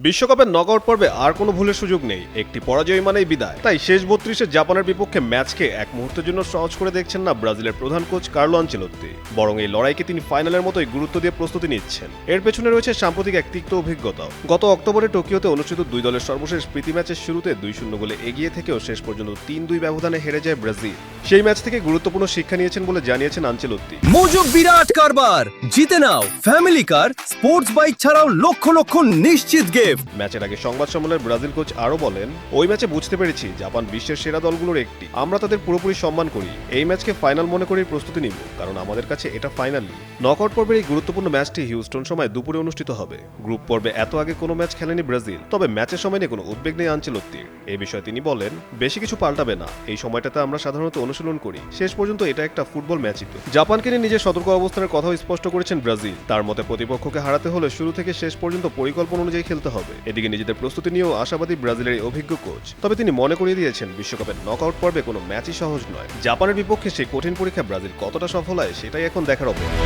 বিশ্বকাপের নকআউট পর্বে আর কোনো ভুলের সুযোগ নেই, একটি পরাজয় মানেই বিদায়। তাই শেষ ৩২-এ জাপানের বিপক্ষে ম্যাচকে এক মুহূর্তের জন্য সহজ করে দেখছেন না ব্রাজিলের প্রধান কোচ কার্লো আনচেলত্তি, বরং এই লড়াইকে তিনি ফাইনালের মতোই গুরুত্ব দিয়ে প্রস্তুতি নিচ্ছেন। এর পেছনে রয়েছে সাম্প্রতিক এক তিক্ত অভিজ্ঞতা। গত অক্টোবরে টোকিওতে অনুষ্ঠিত দুই দলের সর্বশেষ প্রীতি ম্যাচের শুরুতে ২-০ গোলে এগিয়ে থেকেও শেষ পর্যন্ত ৩-২ ব্যবধানে হেরে যায় ব্রাজিল। সেই ম্যাচ থেকে গুরুত্বপূর্ণ শিক্ষা নিয়েছেন বলে জানিয়েছেন আনচেলত্তি। মজুব বিরাট কারবার, জিতে নাও ফ্যামিলি কার, স্পোর্টস বাইক ছাড়াও লক্ষ লক্ষ নিশ্চিত গিফট। ম্যাচের আগে সংবাদ সম্মেলনে ব্রাজিল কোচ আরও বলেন, ওই ম্যাচে বুঝতে পেরেছি জাপান বিশ্বের সেরা দলগুলোর একটি। আমরা তাদের পুরোপুরি সম্মান করি। এই ম্যাচকে ফাইনাল মনে করে প্রস্তুতি নিব, কারণ আমাদের কাছে এটা ফাইনাল। নকআউট পর্বের এই গুরুত্বপূর্ণ ম্যাচটি হিউস্টন সময় দুপুরে অনুষ্ঠিত হবে। গ্রুপ পর্বে এত আগে কোনো ম্যাচ খেলেনি ব্রাজিল, তবে ম্যাচের সময় নিয়ে কোনো উদ্বেগ নেই আনচেলত্তির। এই বিষয়ে তিনি বলেন, বেশি কিছু পাল্টাবে না। এই সময়টাতে আমরা সাধারণত অনুশীলন করি। শেষ পর্যন্ত এটা একটা ফুটবল ম্যাচই তো। জাপানকে নিয়ে নিজের সতর্ক অবস্থানের কথাও স্পষ্ট করেছেন ব্রাজিল। তার মতে প্রতিপক্ষকে হারাতে হলে শুরু থেকে শেষ পর্যন্ত পরিকল্পনা অনুযায়ী খেলতে হবে। এদিকে নিজেদের প্রস্তুতি নিয়েও আশাবাদী ব্রাজিলের এই অভিজ্ঞ কোচ। তবে তিনি মনে করিয়ে দিয়েছেন, বিশ্বকাপের নকআউট পর্বে কোনো ম্যাচই সহজ নয়। জাপানের বিপক্ষে সেই কঠিন পরীক্ষা ব্রাজিল কতটা সফল হয় সেটাই এখন দেখার অপেক্ষা।